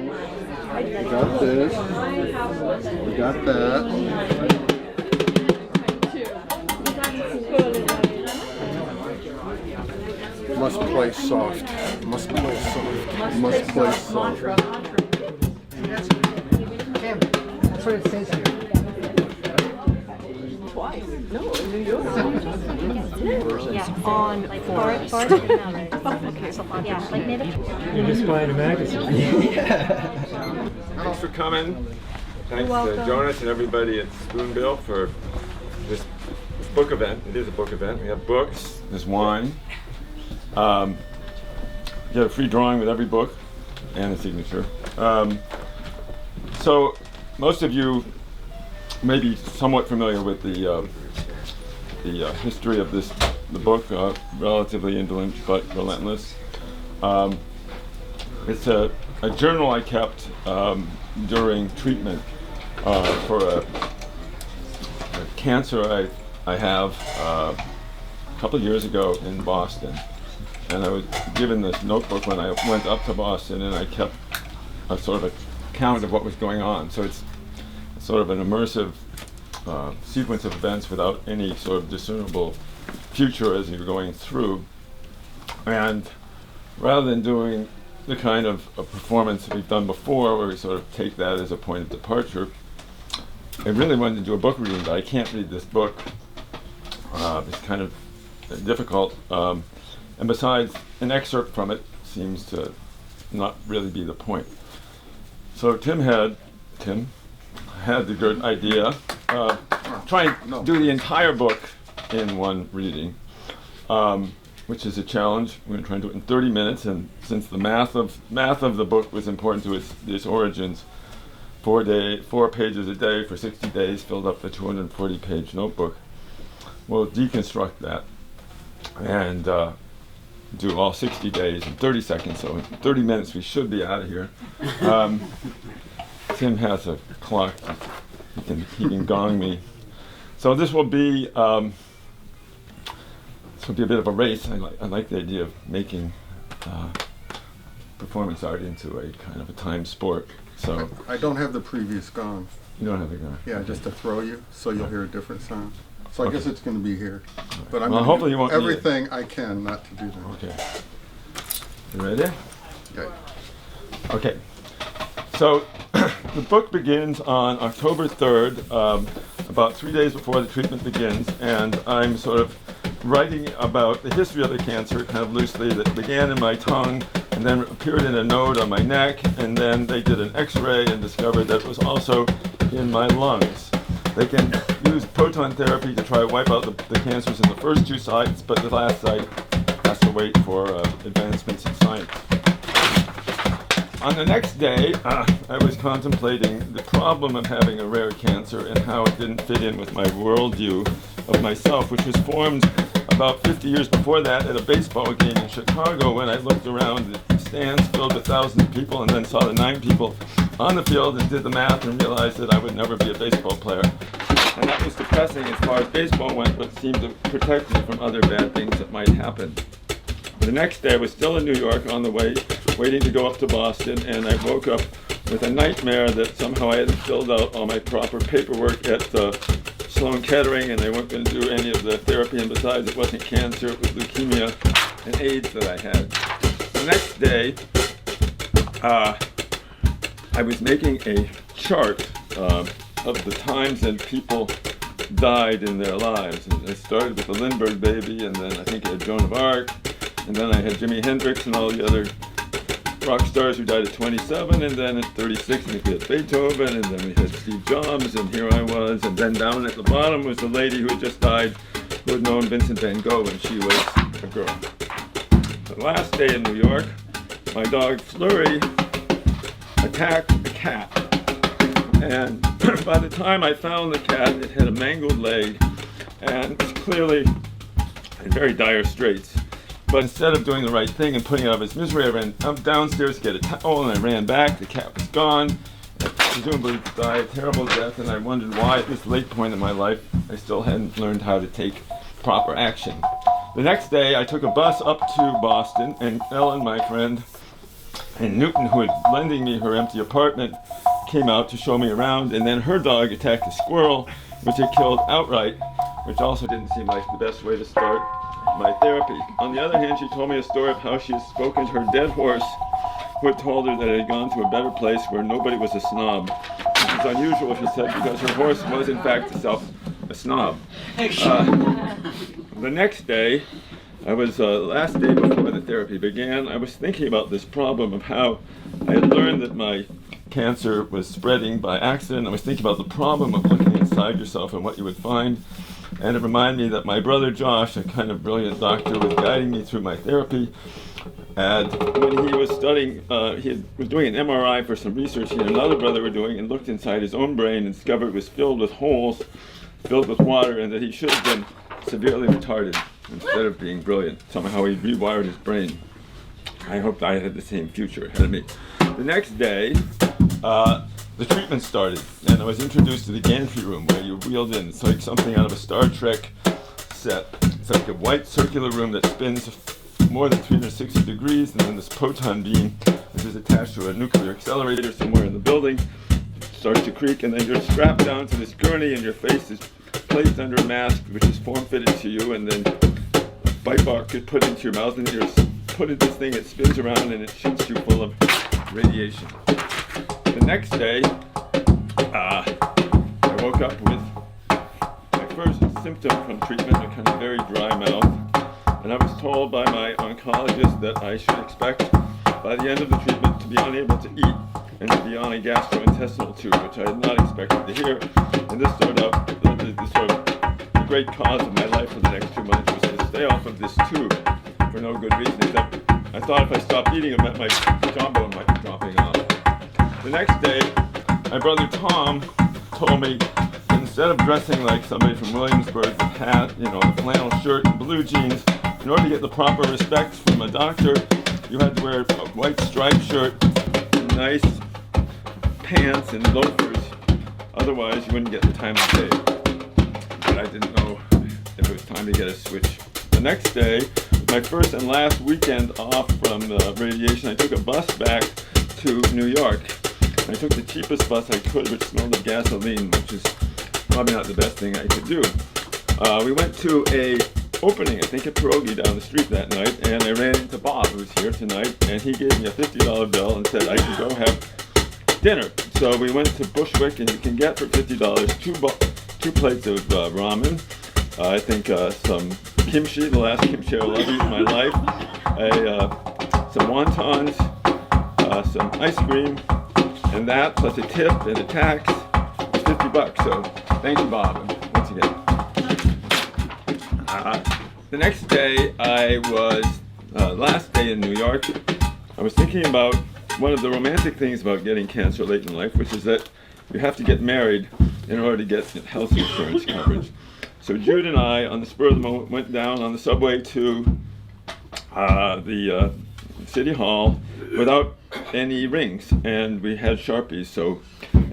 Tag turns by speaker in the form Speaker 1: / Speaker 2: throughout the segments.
Speaker 1: We got this. We got that. Must play soft. Must play soft. Must play soft.
Speaker 2: That's what it says here.
Speaker 3: Twice. No, in New York.
Speaker 4: Yeah, on forest. Okay, so yeah, like maybe.
Speaker 2: You're just buying a magazine.
Speaker 5: Thanks for coming. Thanks to Jonas and everybody at Spoonbill for this book event. It is a book event. We have books, there's wine. You get a free drawing with every book and a signature. So most of you may be somewhat familiar with the history of the book, relatively indolent but relentless. It's a journal I kept during treatment for a cancer I have a couple of years ago in Boston. And I was given this notebook when I went up to Boston, and I kept a sort of account of what was going on. So it's sort of an immersive sequence of events without any sort of discernible future as you're going through. And rather than doing the kind of a performance we've done before, where we sort of take that as a point of departure, I really wanted to do a book reading, but I can't read this book. It's kind of difficult. And besides, an excerpt from it seems to not really be the point. So Tim had the good idea, try and do the entire book in one reading, which is a challenge. We're going to try and do it in 30 minutes, and since the math of the book was important to its origins, 4 pages a day for 60 days filled up the 240-page notebook. We'll deconstruct that and do all 60 days in 30 seconds, so in 30 minutes we should be out of here. Tim has a clock, he can gong me. So this will be a bit of a race. I like the idea of making performance art into a kind of a time sport. So
Speaker 1: I don't have the previous gong.
Speaker 5: You don't have the gong.
Speaker 1: Yeah, just to throw you, so you'll hear a different sound. So I guess it's going to be here. But I'm
Speaker 5: well,
Speaker 1: going
Speaker 5: hopefully
Speaker 1: to
Speaker 5: you won't
Speaker 1: do
Speaker 5: need it.
Speaker 1: everything I can not to do that.
Speaker 5: Okay. You ready?
Speaker 1: Okay.
Speaker 5: Okay. So the book begins on October 3rd, about 3 days before the treatment begins, and I'm sort of writing about the history of the cancer kind of loosely, that began in my tongue and then appeared in a node on my neck, and then they did an x-ray and discovered that it was also in my lungs. They can use proton therapy to try to wipe out the cancers in the first two sites, but the last site has to wait for advancements in science. On the next day, I was contemplating the problem of having a rare cancer and how it didn't fit in with my worldview of myself, which was formed about 50 years before that at a baseball game in Chicago, when I looked around the stands filled with thousands of people and then saw the 9 people on the field and did the math and realized that I would never be a baseball player. And that was depressing as far as baseball went, but seemed to protect me from other bad things that might happen. The next day I was still in New York on the way, waiting to go up to Boston, and I woke up with a nightmare that somehow I hadn't filled out all my proper paperwork at Sloan Kettering, and they weren't going to do any of the therapy, and besides it wasn't cancer, it was leukemia and AIDS that I had. The next day, I was making a chart of the times that people died in their lives. And I started with the Lindbergh baby, and then I think I had Joan of Arc, and then I had Jimi Hendrix and all the other rock stars who died at 27, and then at 36 we had Beethoven, and then we had Steve Jobs, and here I was, and then down at the bottom was the lady who had just died, who had known Vincent van Gogh when she was a girl. The last day in New York, my dog Flurry attacked a cat, and by the time I found the cat, it had a mangled leg, and was clearly in very dire straits. But instead of doing the right thing and putting it out of its misery, I ran downstairs to get a towel, and I ran back. The cat was gone. I presumably died a terrible death, and I wondered why at this late point in my life I still hadn't learned how to take proper action. The next day I took a bus up to Boston, and Ellen, my friend, And Newton, who had lending me her empty apartment, came out to show me around, and then her dog attacked a squirrel, which it killed outright, which also didn't seem like the best way to start my therapy. On the other hand, she told me a story of how she had spoken to her dead horse, who had told her that it had gone to a better place where nobody was a snob. Which is unusual, she said, because her horse was in fact a snob. The next day, I was, last day before the therapy began, I was thinking about this problem of how I had learned that my cancer was spreading by accident. I was thinking about the problem of looking inside yourself and what you would find. And it reminded me that my brother Josh, a kind of brilliant doctor, was guiding me through my therapy. And when he was studying, was doing an MRI for some research he and another brother were doing, and looked inside his own brain and discovered it was filled with holes, filled with water, and that he should have been severely retarded instead of being brilliant. Somehow he rewired his brain. I hoped I had the same future ahead of me. The next day, the treatment started, and I was introduced to the gantry room where you wheeled in. It's like something out of a Star Trek set. It's like a white circular room that spins more than 360 degrees, and then this proton beam, which is attached to a nuclear accelerator somewhere in the building, starts to creak, and then you're strapped down to this gurney, and your face is placed under a mask, which is form-fitted to you, and then a bite box is put into your mouth, and you're put in this thing, it spins around, and it shoots you full of radiation. The next day, I woke up with my first symptom from treatment, a kind of very dry mouth, and I was told by my oncologist that I should expect by the end of the treatment to be unable to eat and to be on a gastrointestinal tube, which I had not expected to hear. And this the great cause of my life for the next 2 months was to stay off of this tube for no good reason, except I thought if I stopped eating, it meant my jawbone might be dropping off. The next day, my brother Tom told me instead of dressing like somebody from Williamsburg with hat, a flannel shirt and blue jeans, in order to get the proper respect from a doctor, you had to wear a white striped shirt, nice pants and loafers. Otherwise, you wouldn't get the time of day. But I didn't know if it was time to get a switch. The next day, my first and last weekend off from the radiation, I took a bus back to New York. I took the cheapest bus I could, which smelled of gasoline, which is probably not the best thing I could do. We went to a opening, I think, at Pierogi down the street that night, and I ran into Bob, who's here tonight, and he gave me a $50 bill and said I could go have dinner. So we went to Bushwick, and you can get for $50 two plates of ramen, I think some kimchi, the last kimchi I'll ever eat in my life, some wontons, some ice cream, and that plus a tip and a tax was $50. So thank you, Bob, once again. The next day, I was last day in New York. I was thinking about one of the romantic things about getting cancer late in life, which is that you have to get married in order to get health insurance coverage. So Jude and I, on the spur of the moment, went down on the subway to the City Hall without any rings, and we had Sharpies. So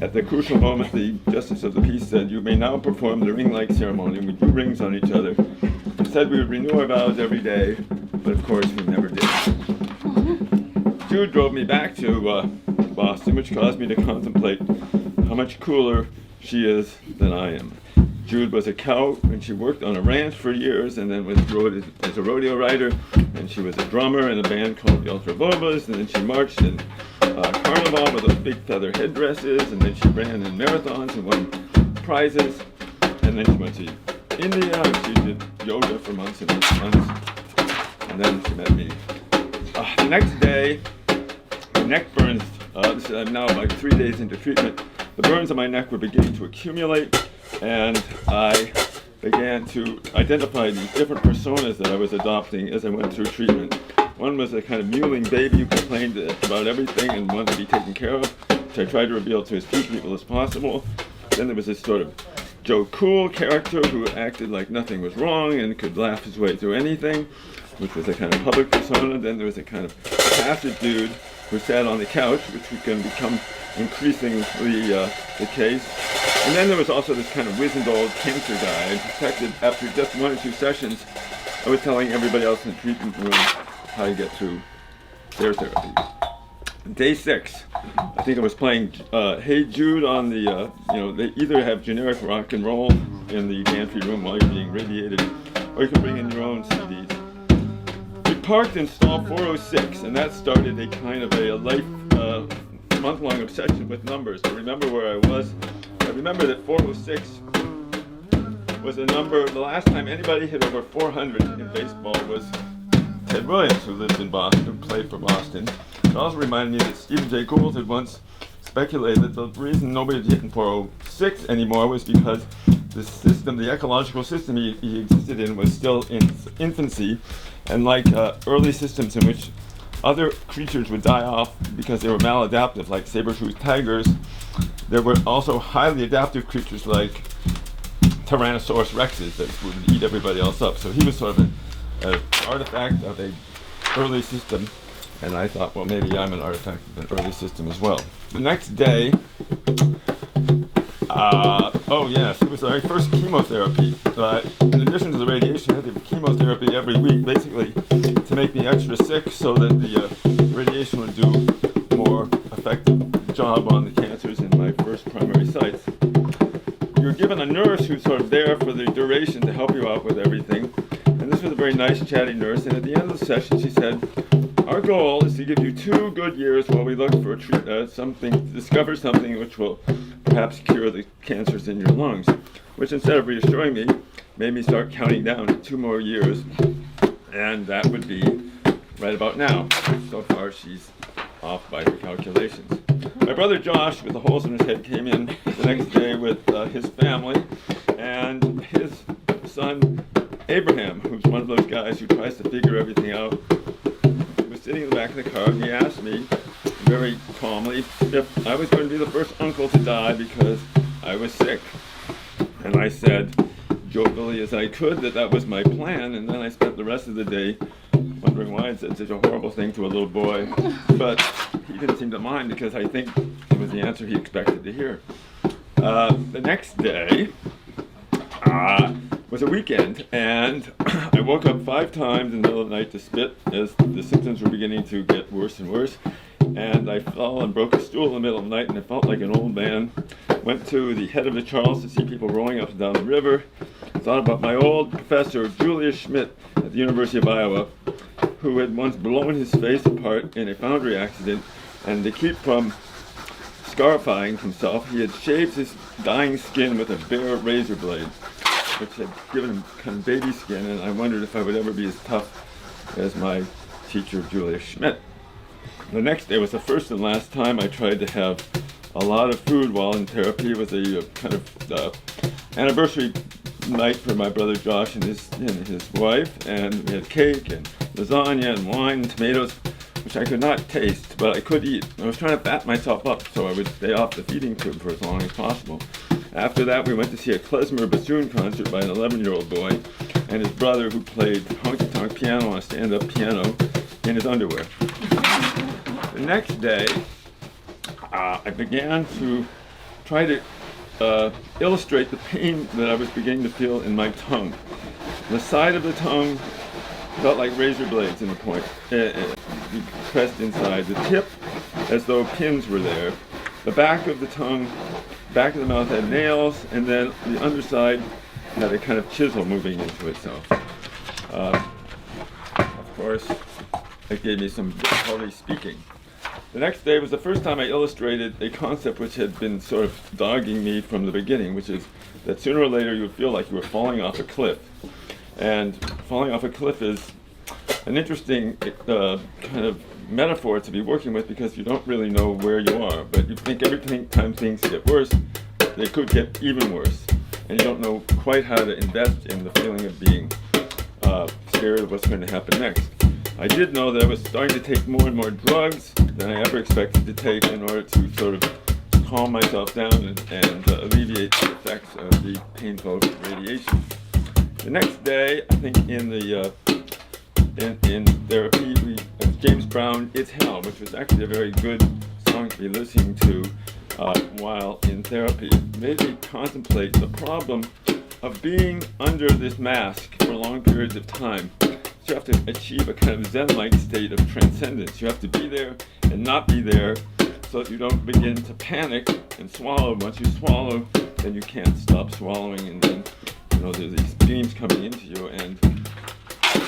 Speaker 5: at the crucial moment, the Justice of the Peace said, "You may now perform the ring-like ceremony." And we drew rings on each other. We said we would renew our vows every day, but of course we never did. Jude drove me back to Boston, which caused me to contemplate how much cooler she is than I am. Jude was a cow, and she worked on a ranch for years, and then rode as a rodeo rider, and she was a drummer in a band called the Ultra Bobas, and then she marched in Carnival with those big feather headdresses, and then she ran in marathons and won prizes, and then she went to India, and she did yoga for months and months and months, and then she met me. The next day, my neck burns. I'm now like 3 days into treatment. The burns on my neck were beginning to accumulate, and I began to identify these different personas that I was adopting as I went through treatment. One was a kind of mewling baby who complained about everything and wanted to be taken care of, which I tried to reveal to as few people as possible. Then there was this sort of Joe Cool character who acted like nothing was wrong and could laugh his way through anything, which was a kind of public persona. Then there was a kind of passive dude who sat on the couch, which was going to become increasingly the case. And then there was also this kind of wizened old cancer guy. I suspected after just 1 or 2 sessions, I was telling everybody else in the treatment room how to get through their therapy. day 6, I think I was playing Hey Jude on the, they either have generic rock and roll in the gantry room while you're being radiated, or you can bring in your own CDs. We parked in stall 406, and that started a kind of a life, month-long obsession with numbers. To remember where I was, I remember that 406 was a number, the last time anybody hit over 400 in baseball was Ted Williams, who lived in Boston, who played for Boston. It also reminded me that Stephen Jay Gould had once speculated that the reason nobody was hitting 406 anymore was because the system, the ecological system he existed in was still in infancy, and like early systems in which other creatures would die off because they were maladaptive, like saber-toothed tigers, there were also highly adaptive creatures like Tyrannosaurus rexes that would eat everybody else up. So he was sort of an artifact of a early system, and I thought, well, maybe I'm an artifact of an early system as well. The next day, it was my first chemotherapy. In addition to the radiation, I had to have chemotherapy every week, basically to make me extra sick so that the radiation would do a more effective job on the cancers in my first primary sites. You're given a nurse who's sort of there for the duration to help you out with everything. And this was a very nice, chatty nurse. And at the end of the session, she said, our goal is to give you 2 good years while we look for discover something which will perhaps cure the cancers in your lungs. Which, instead of reassuring me, made me start counting down to 2 more years. And that would be right about now. So far, she's off by her calculations. My brother Josh, with the holes in his head, came in the next day with his family, and his son Abraham, who's one of those guys who tries to figure everything out, was sitting in the back of the car, and he asked me very calmly if I was going to be the first uncle to die because I was sick. And I said, jokingly as I could, that was my plan, and then I spent the rest of the day wondering why I said such a horrible thing to a little boy. But he didn't seem to mind because I think it was the answer he expected to hear. The next day was a weekend, and I woke up 5 times in the middle of the night to spit as the symptoms were beginning to get worse and worse. And I fell and broke a stool in the middle of the night, and I felt like an old man. Went to the head of the Charles to see people rowing up and down the river. Thought about my old professor, Julius Schmidt, at the University of Iowa, who had once blown his face apart in a foundry accident, and to keep from scarifying himself, he had shaved his dying skin with a bare razor blade, which had given him kind of baby skin, and I wondered if I would ever be as tough as my teacher, Julius Schmidt. The next day was the first and last time I tried to have a lot of food while in therapy. It was a kind of anniversary night for my brother Josh and his wife, and we had cake and lasagna and wine and tomatoes, which I could not taste, but I could eat. I was trying to fat myself up so I would stay off the feeding tube for as long as possible. After that, we went to see a klezmer bassoon concert by an 11-year-old boy and his brother, who played honky-tonk piano on a stand-up piano in his underwear. The next day, I began to try to illustrate the pain that I was beginning to feel in my tongue. The side of the tongue felt like razor blades in the point, pressed inside. The tip, as though pins were there. The back of the tongue, back of the mouth had nails, and then the underside had a kind of chisel moving into itself. Of course, it gave me some difficulty speaking. The next day was the first time I illustrated a concept which had been sort of dogging me from the beginning, which is that sooner or later you would feel like you were falling off a cliff. And falling off a cliff is an interesting kind of metaphor to be working with because you don't really know where you are, but you think every time things get worse, they could get even worse. And you don't know quite how to invest in the feeling of being scared of what's going to happen next. I did know that I was starting to take more and more drugs than I ever expected to take in order to sort of calm myself down and alleviate the effects of the painful radiation. The next day, I think in therapy, James Brown, It's Hell, which was actually a very good song to be listening to while in therapy. It made me contemplate the problem of being under this mask for long periods of time. you have to achieve a kind of Zen-like state of transcendence. You have to be there and not be there so that you don't begin to panic and swallow. Once you swallow, then you can't stop swallowing, and then there's these beams coming into you and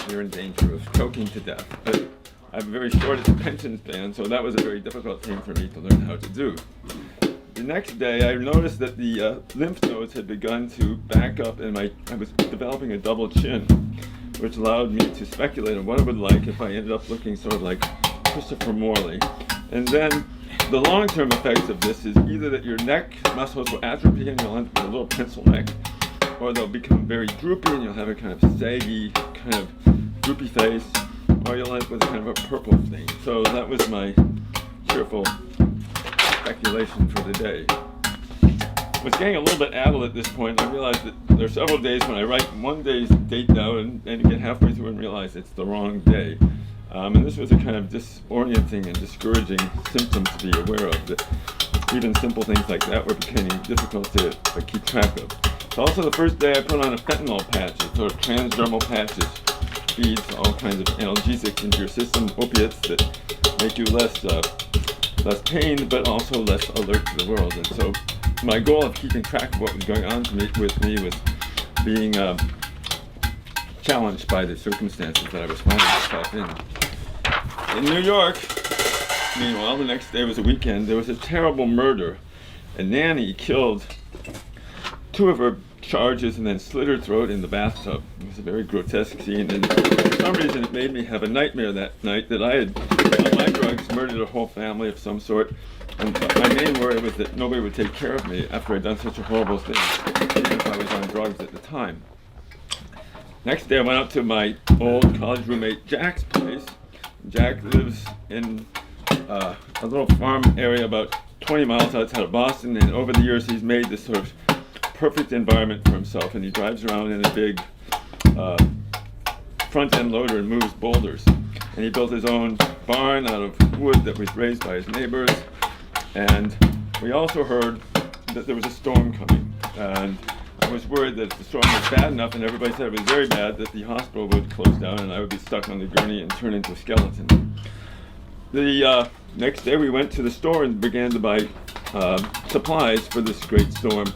Speaker 5: you're in danger of choking to death. But I have a very short attention span, so that was a very difficult thing for me to learn how to do. The next day, I noticed that the lymph nodes had begun to back up, and I was developing a double chin, which allowed me to speculate on what it would like if I ended up looking sort of like Christopher Morley. And then the long-term effects of this is either that your neck muscles will atrophy and you'll end up with a little pencil neck, or they'll become very droopy and you'll have a kind of saggy, kind of droopy face, or you'll end up with a kind of a purple thing. So that was my cheerful speculation for the day. I was getting a little bit addled at this point. I realized that there are several days when I write one day's date down and get halfway through and realize it's the wrong day. And this was a kind of disorienting and discouraging symptom to be aware of, that even simple things like that were becoming difficult to keep track of. It's also the first day I put on a fentanyl patch, a sort of transdermal patch that feeds all kinds of analgesics into your system, opiates that make you less pain, but also less alert to the world. And so my goal of keeping track of what was going on with me was being challenged by the circumstances that I was finding myself in. In New York, meanwhile, the next day was a weekend, there was a terrible murder. A nanny killed two of her charges and then slit her throat in the bathtub. It was a very grotesque scene, and for some reason it made me have a nightmare that night that I had, on my drugs, murdered a whole family of some sort. And my main worry was that nobody would take care of me after I'd done such a horrible thing, even if I was on drugs at the time. Next day I went up to my old college roommate Jack's place. Jack lives in a little farm area about 20 miles outside of Boston, and over the years he's made this sort of perfect environment for himself, and he drives around in a big front-end loader and moves boulders. And he built his own barn out of wood that was raised by his neighbors. And we also heard that there was a storm coming, and I was worried that if the storm was bad enough, and everybody said it was very bad, that the hospital would close down and I would be stuck on the gurney and turn into a skeleton. The next day we went to the store and began to buy supplies for this great storm.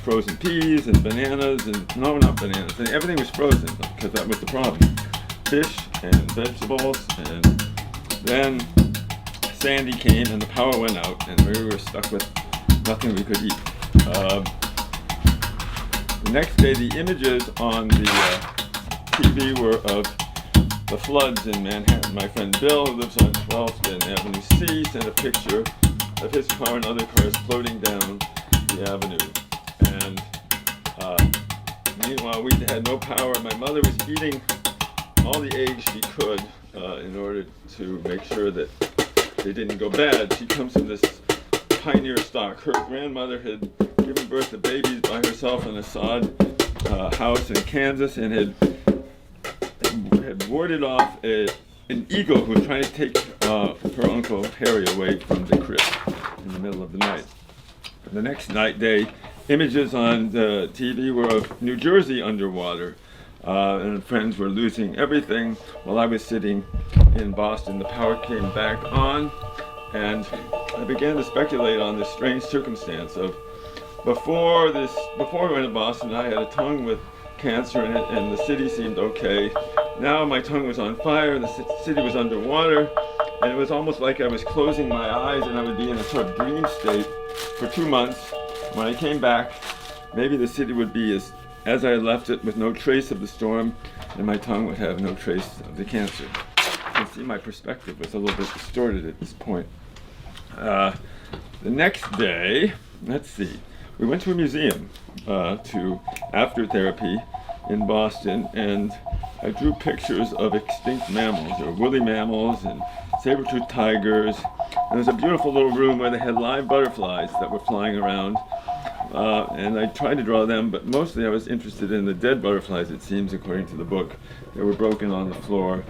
Speaker 5: Frozen peas and bananas, and no, not bananas, and everything was frozen because that was the problem. Fish and vegetables, and then Sandy came and the power went out and we were stuck with nothing we could eat. The next day the images on the TV were of the floods in Manhattan. My friend Bill, who lives on 12th and Avenue C, sent a picture of his car and other cars floating down the avenue. And meanwhile we had no power. My mother was eating all the eggs she could in order to make sure that they didn't go bad. She comes from this pioneer stock. Her grandmother had given birth to babies by herself in a sod house in Kansas, and had warded off an eagle who was trying to take her Uncle Harry away from the crib in the middle of the night. The next day, images on the TV were of New Jersey underwater, and friends were losing everything. While I was sitting in Boston, the power came back on, and I began to speculate on this strange circumstance of before we went to Boston, I had a tongue with cancer in it, and the city seemed okay. Now my tongue was on fire, the city was underwater, and it was almost like I was closing my eyes and I would be in a sort of dream state for 2 months. When I came back, maybe the city would be as I had left it, with no trace of the storm, and my tongue would have no trace of the cancer. You can see my perspective was a little bit distorted at this point. The next day, let's see, we went to a museum to after therapy in Boston, and I drew pictures of extinct mammals, or woolly mammals and saber-toothed tigers. And there was a beautiful little room where they had live butterflies that were flying around. And I tried to draw them, but mostly I was interested in the dead butterflies, it seems, according to the book. They were broken on the floor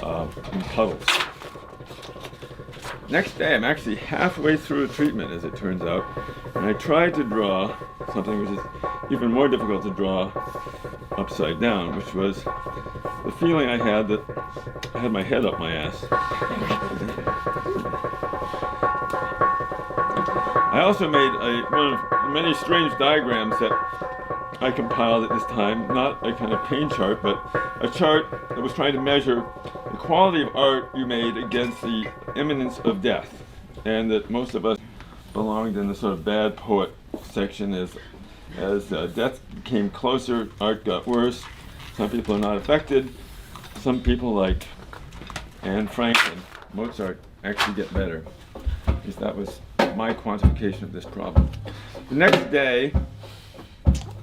Speaker 5: in puddles. Next day, I'm actually halfway through a treatment, as it turns out, and I tried to draw something which is even more difficult to draw upside down, which was the feeling I had that I had my head up my ass. I also made one of many strange diagrams that I compiled at this time, not a kind of pain chart, but a chart that was trying to measure the quality of art you made against the imminence of death, and that most of us belonged in the sort of bad poet section. As death came closer, art got worse. Some people are not affected. Some people, like Anne Frank and Mozart, actually get better. At least that was my quantification of this problem. The next day,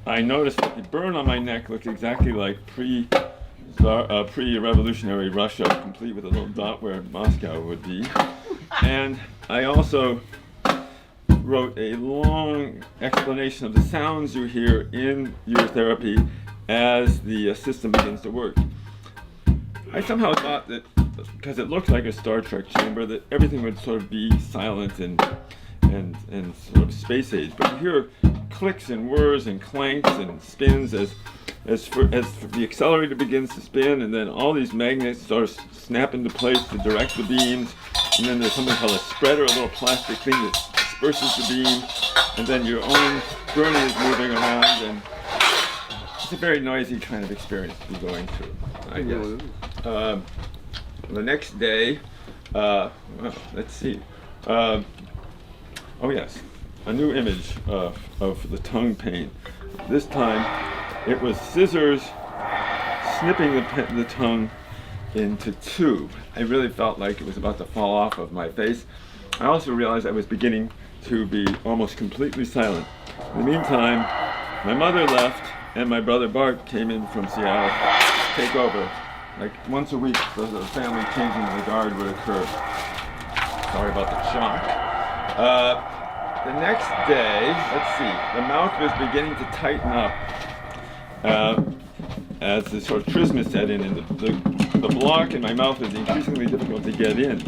Speaker 5: I noticed that the burn on my neck looked exactly like pre-revolutionary Russia, complete with a little dot where Moscow would be. And I also wrote a long explanation of the sounds you hear in your therapy as the system begins to work. I somehow thought that, because it looked like a Star Trek chamber, that everything would sort of be silent and sort of space age. But you hear clicks and whirs and clanks and spins as the accelerator begins to spin, and then all these magnets sort of snap into place to direct the beams. And then there's something called a spreader, a little plastic thing that disperses the beam, and then your own gurney is moving around, and it's a very noisy kind of experience to be going through, I guess. The next day, well, let's see. Oh yes, a new image of the tongue pain. This time, it was scissors snipping the tongue into two. I really felt like it was about to fall off of my face. I also realized I was beginning to be almost completely silent. In the meantime, my mother left, and my brother Bart came in from Seattle to take over. Like once a week, the family changing of the guard would occur. Sorry about the shock. The next day, let's see, the mouth was beginning to tighten up as the sort of trismus set in, and the block in my mouth was increasingly difficult to get in.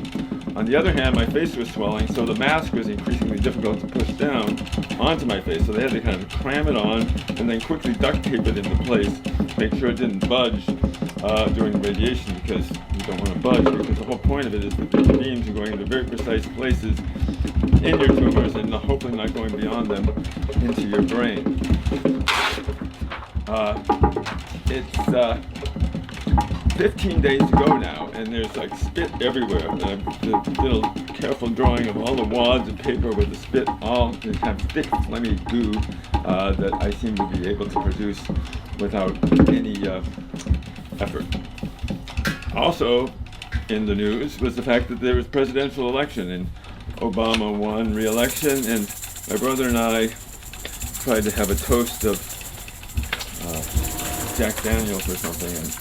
Speaker 5: On the other hand, my face was swelling, so the mask was increasingly difficult to push down onto my face. So they had to kind of cram it on and then quickly duct tape it into place, make sure it didn't budge during radiation, because you don't want to budge, because the whole point of it is that the beams are going into very precise places in your tumors and hopefully not going beyond them into your brain. It's 15 days to go now, and there's like spit everywhere. I did a little careful drawing of all the wads of paper with the spit, all the kind of thick, phlegmy goo that I seem to be able to produce without any effort. Also in the news was the fact that there was a presidential election, and Obama won re-election, and my brother and I tried to have a toast of Jack Daniels or something, and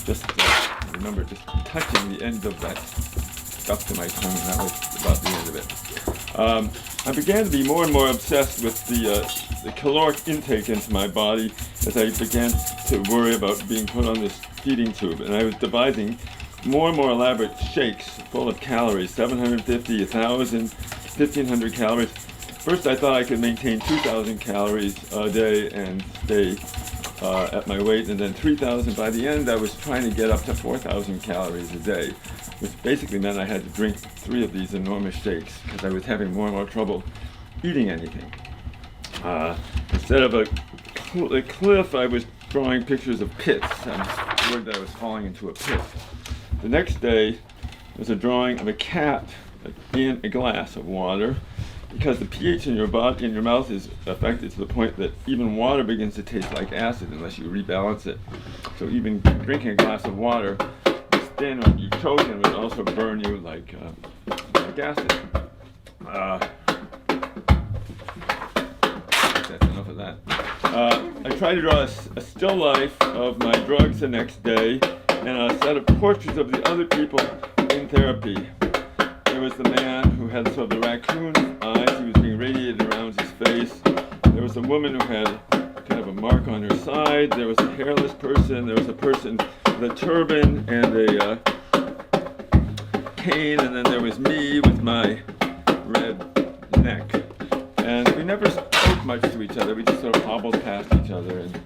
Speaker 5: just remember just touching the end of that stuff to my tongue, and that was about the end of it. I began to be more and more obsessed with the caloric intake into my body as I began to worry about being put on this feeding tube, and I was devising more and more elaborate shakes full of calories, 750, 1,000, 1,500 calories. First I thought I could maintain 2,000 calories a day and stay at my weight, and then 3,000. By the end I was trying to get up to 4,000 calories a day, which basically meant I had to drink 3 of these enormous shakes because I was having more and more trouble eating anything. Instead of a cliff, I was drawing pictures of pits. I was worried that I was falling into a pit. The next day was a drawing of a cat in a glass of water, because the pH in your mouth is affected to the point that even water begins to taste like acid unless you rebalance it. So even drinking a glass of water, the spin when you choke and would also burn you like acid. That's enough of that. I tried to draw a still life of my drugs the next day, and a set of portraits of the other people in therapy. There was the man who had sort of the raccoon eyes. He was being radiated around his face. There was a woman who had kind of a mark on her side. There was a hairless person. There was a person with a turban and a cane. And then there was me with my red neck. And we never spoke much to each other. We just sort of hobbled past each other, and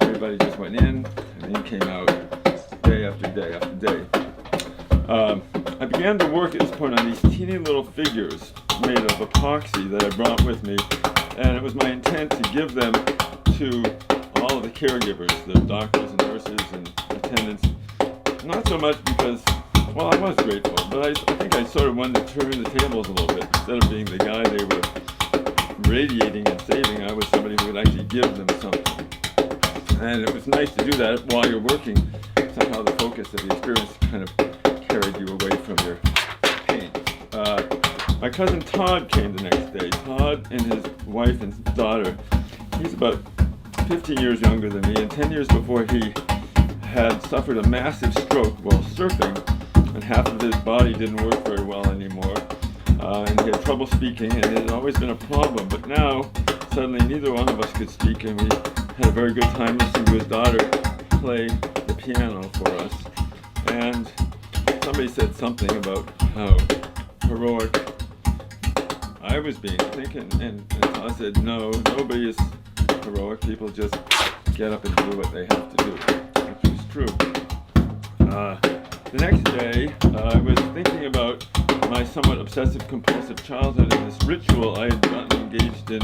Speaker 5: everybody just went in and then came out. They day after day after day. I began to work at this point on these teeny little figures made of epoxy that I brought with me, and it was my intent to give them to all of the caregivers, the doctors and nurses and attendants. Not so much because, well, I was grateful, but I think I sort of wanted to turn the tables a little bit. Instead of being the guy they were radiating and saving, I was somebody who would actually give them something. And it was nice to do that while you're working. Somehow the focus of the experience kind of carried you away from your pain. My cousin Todd came the next day. Todd and his wife and daughter. He's about 15 years younger than me, and 10 years before he had suffered a massive stroke while surfing, and half of his body didn't work very well anymore. And he had trouble speaking, and it had always been a problem. But now, suddenly, neither one of us could speak, and we had a very good time listening to his daughter play the piano for us. And somebody said something about how heroic I was being, and I said, no, nobody is heroic. People just get up and do what they have to do, which was true. The next day, I was thinking about my somewhat obsessive-compulsive childhood and this ritual I had gotten engaged in,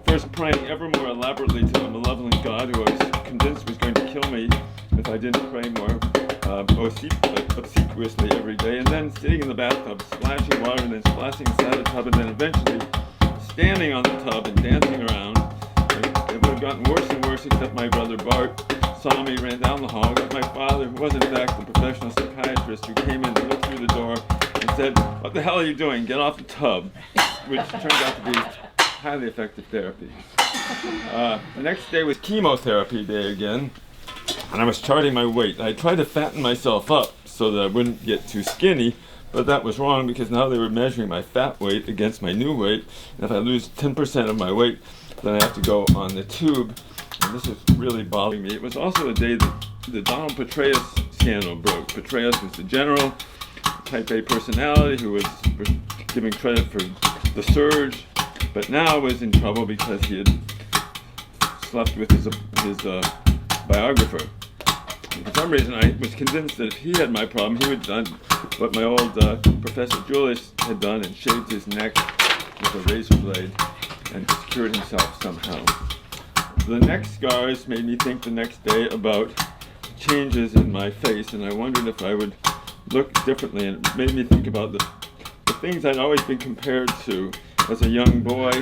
Speaker 5: first praying ever more elaborately to the malevolent God who I was convinced was going to kill me if I didn't pray more obsequiously every day, and then sitting in the bathtub, splashing water, and then splashing inside the tub, and then eventually standing on the tub and dancing around. It would have gotten worse and worse, except my brother Bart saw me, ran down the hall, got my father, who was in fact the professional psychiatrist, who came in and looked through the door and said, "What the hell are you doing? Get off the tub," which turned out to be highly effective therapy. The next day was chemotherapy day again, and I was charting my weight. I tried to fatten myself up so that I wouldn't get too skinny, but that was wrong because now they were measuring my fat weight against my new weight, and if I lose 10% of my weight, then I have to go on the tube, and this was really bothering me. It was also the day that the Donald Petraeus scandal broke. Petraeus was the general, type A personality who was giving credit for the surge, but now was in trouble because he had slept with his biographer. And for some reason, I was convinced that if he had my problem, he would have done what my old Professor Julius had done and shaved his neck with a razor blade and cured himself somehow. The neck scars made me think the next day about changes in my face, and I wondered if I would look differently, and it made me think about the things I'd always been compared to as a young boy.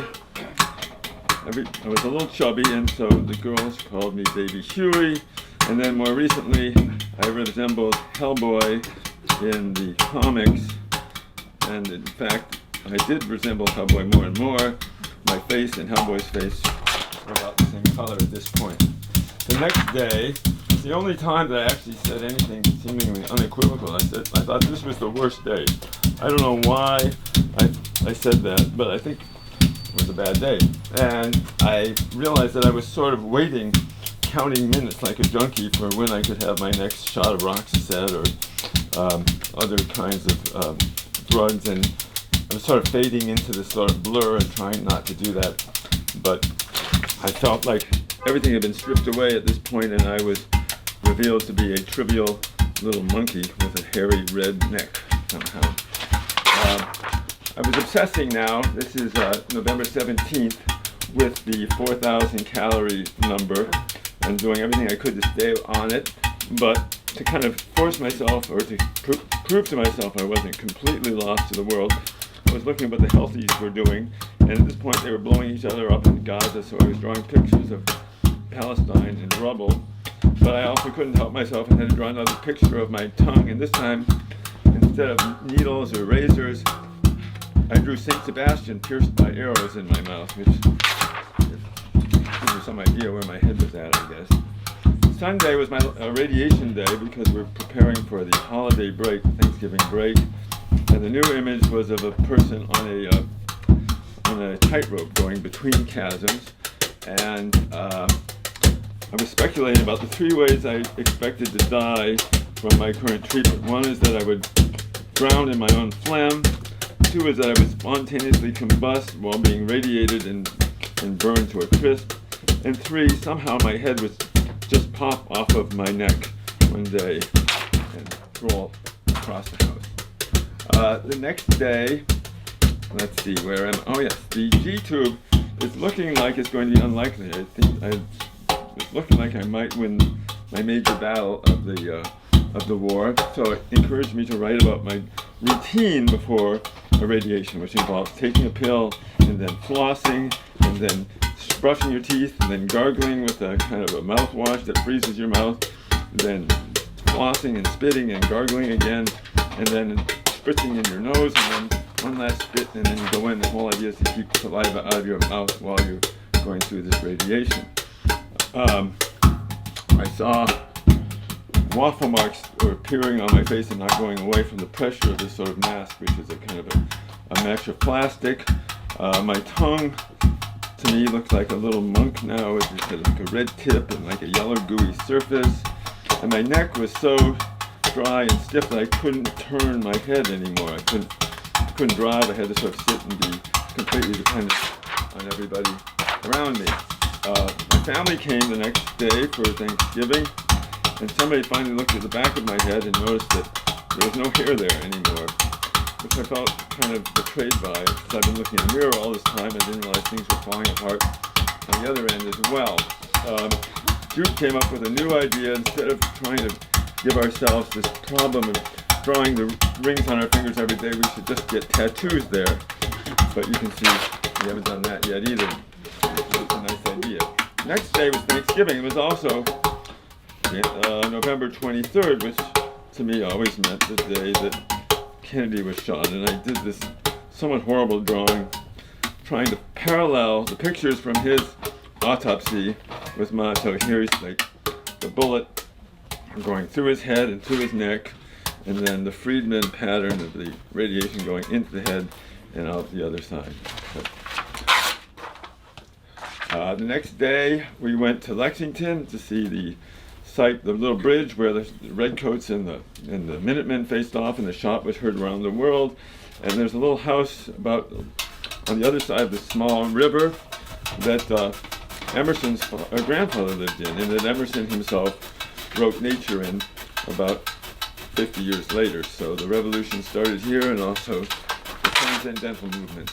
Speaker 5: I was a little chubby, and so the girls called me Baby Huey, and then more recently I resembled Hellboy in the comics, and in fact I did resemble Hellboy more and more. My face and Hellboy's face were about the same color at this point. The next day, it's the only time that I actually said anything seemingly unequivocal. I thought this was the worst day. I don't know why I said that, but I think it was a bad day. And I realized that I was sort of waiting, counting minutes like a junkie for when I could have my next shot of Roxaset or other kinds of drugs, and I was sort of fading into this sort of blur and trying not to do that. But I felt like everything had been stripped away at this point, and I was revealed to be a trivial little monkey with a hairy red neck somehow. I was obsessing now, this is November 17th, with the 4,000 calorie number and doing everything I could to stay on it, but to kind of force myself, or to prove to myself I wasn't completely lost to the world, I was looking at what the healthies were doing, and at this point they were blowing each other up in Gaza, so I was drawing pictures of Palestine in rubble, but I also couldn't help myself and had to draw another picture of my tongue, and this time, instead of needles or razors, I drew St. Sebastian pierced by arrows in my mouth, which gives you some idea where my head was at, I guess. Sunday was my radiation day because we're preparing for the holiday break, Thanksgiving break, and the new image was of a person on a tightrope going between chasms, and I was speculating about the three ways I expected to die from my current treatment. One is that I would drown in my own phlegm. Two is that I would spontaneously combust while being radiated and burned to a crisp. And three, somehow my head would just pop off of my neck one day. wall across the house. The next day, let's see, where am I? Oh yes, the G-tube is looking like it's going to be unlikely. I think it's looking like I might win my major battle of the war. So it encouraged me to write about my routine before irradiation, which involves taking a pill and then flossing and then brushing your teeth and then gargling with a kind of a mouthwash that freezes your mouth, and then flossing and spitting and gargling again, and then spritzing in your nose, and then one last spit, and then you go in. The whole idea is to keep saliva out of your mouth while you're going through this radiation. I saw waffle marks were appearing on my face and not going away from the pressure of this sort of mask, which is a kind of a mesh of plastic. My tongue, to me, looks like a little monk now. It just had like a red tip and like a yellow gooey surface. And my neck was so dry and stiff that I couldn't turn my head anymore. I couldn't drive. I had to sort of sit and be completely dependent on everybody around me. My family came the next day for Thanksgiving, and somebody finally looked at the back of my head and noticed that there was no hair there anymore, which I felt kind of betrayed by, because I've been looking in the mirror all this time. I didn't realize things were falling apart on the other end as well. Jude came up with a new idea. Instead of trying to give ourselves this problem of drawing the rings on our fingers every day, we should just get tattoos there. But you can see we haven't done that yet either. It's a nice idea. Next day was Thanksgiving. It was also November 23rd, which to me always meant the day that Kennedy was shot. And I did this somewhat horrible drawing trying to parallel the pictures from his autopsy with mine. So here's like the bullet going through his head and through his neck, and then the Freedman pattern of the radiation going into the head and out the other side. The next day we went to Lexington to see the site, the little bridge where the Redcoats and the Minutemen faced off, and the shot was heard around the world. And there's a little house about on the other side of the small river that Emerson's grandfather lived in, and that Emerson himself wrote Nature in about 50 years later. So the revolution started here, and also the transcendental movement.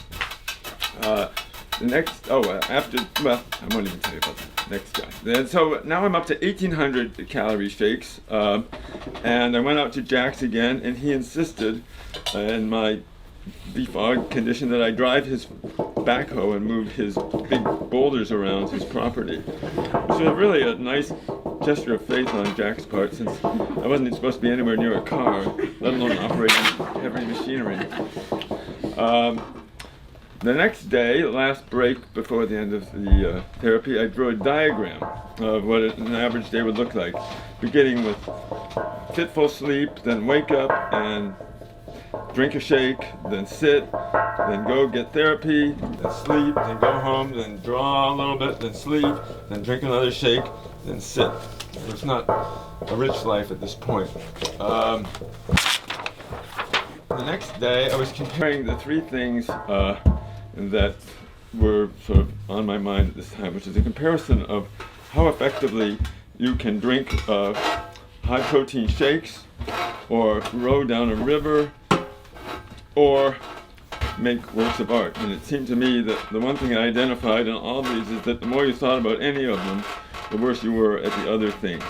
Speaker 5: After, I won't even tell you about the next guy. And so now I'm up to 1,800 calorie shakes, and I went out to Jack's again, and he insisted, in my befog condition, that I drive his backhoe and move his big boulders around his property. Which was really a nice gesture of faith on Jack's part, since I wasn't supposed to be anywhere near a car, let alone operating heavy machinery. The next day, the last break before the end of the therapy, I drew a diagram of what an average day would look like, beginning with fitful sleep, then wake up and drink a shake, then sit, then go get therapy, then sleep, then go home, then draw a little bit, then sleep, then drink another shake, then sit. It's not a rich life at this point. The next day, I was comparing the three things that were sort of on my mind at this time, which is a comparison of how effectively you can drink high-protein shakes, or row down a river, or make works of art. And it seemed to me that the one thing I identified in all these is that the more you thought about any of them, the worse you were at the other thing.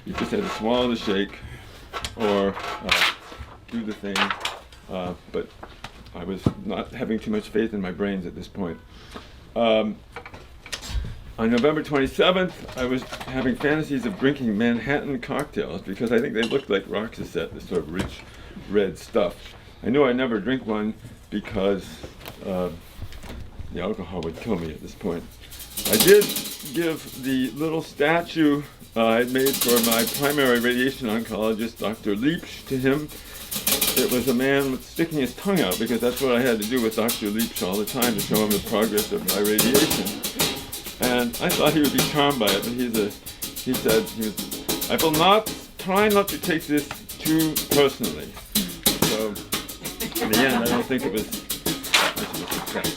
Speaker 5: You just had to swallow the shake or do the thing, but I was not having too much faith in my brains at this point. On November 27th, I was having fantasies of drinking Manhattan cocktails because I think they looked like Roxasset, this sort of rich red stuff. I knew I'd never drink one because the alcohol would kill me at this point. I did give the little statue I had made for my primary radiation oncologist, Dr. Leach, to him. It was a man sticking his tongue out, because that's what I had to do with Dr. Leach all the time, to show him the progress of my radiation. And I thought he would be charmed by it, but he said, I will try not to take this too personally. So, in the end, I don't think it was much of a success.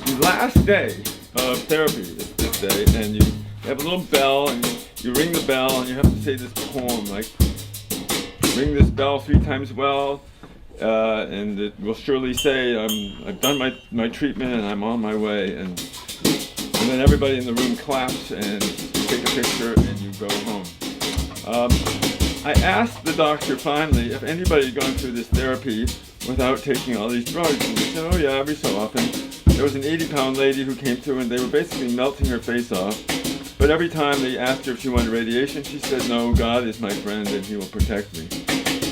Speaker 5: The last day of therapy is this day, and you have a little bell, and you ring the bell and you have to say this poem, like, ring this bell 3 times well, and it will surely say, I've done my treatment and I'm on my way. And then everybody in the room claps and you take a picture and you go home. I asked the doctor finally if anybody had gone through this therapy without taking all these drugs, and he said, oh yeah, every so often. There was an 80-pound lady who came through and they were basically melting her face off. But every time they asked her if she wanted radiation, she said, no, God is my friend and he will protect me.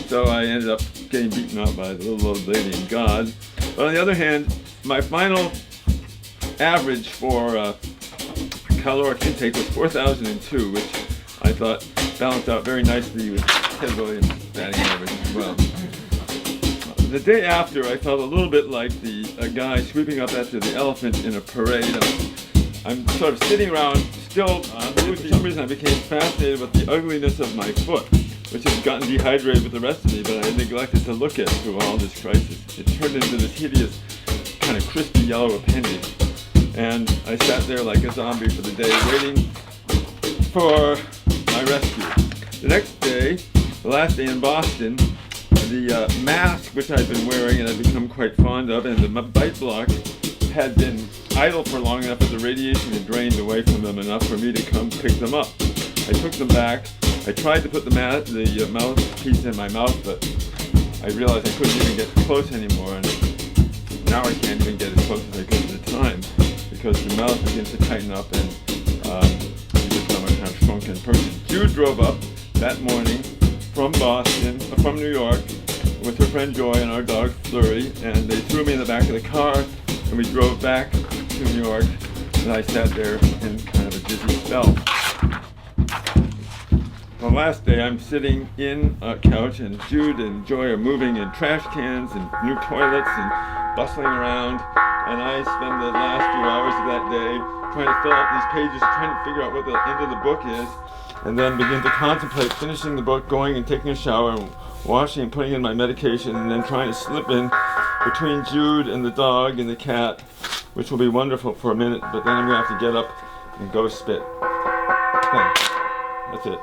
Speaker 5: So I ended up getting beaten up by the little old lady and God. But on the other hand, my final average for caloric intake was 4,002, which I thought balanced out very nicely with Ted Williams' batting average as well. The day after, I felt a little bit like a guy sweeping up after the elephant in a parade. I'm sort of sitting around still. For some reason, I became fascinated with the ugliness of my foot, which had gotten dehydrated with the rest of me, but I had neglected to look at through all this crisis. It turned into this hideous, kind of crispy yellow appendage. And I sat there like a zombie for the day, waiting for my rescue. The next day, the last day in Boston, the mask which I'd been wearing and I'd become quite fond of, and the bite block had been idle for long enough that the radiation had drained away from them enough for me to come pick them up. I took them back. I tried to put the mouthpiece in my mouth, but I realized I couldn't even get close anymore, and now I can't even get as close as I could at the time because the mouth begins to tighten up and you become a kind of shrunken person. Jude drove up that morning from from New York, with her friend Joy and our dog Flurry, and they threw me in the back of the car, and we drove back to New York, and I sat there in kind of a dizzy spell. The last day, I'm sitting in a couch, and Jude and Joy are moving in trash cans and new toilets and bustling around, and I spend the last few hours of that day trying to fill out these pages, trying to figure out what the end of the book is, and then begin to contemplate finishing the book, going and taking a shower, and washing and putting in my medication, and then trying to slip in between Jude and the dog and the cat, which will be wonderful for a minute, but then I'm going to have to get up and go spit. Thanks. That's it.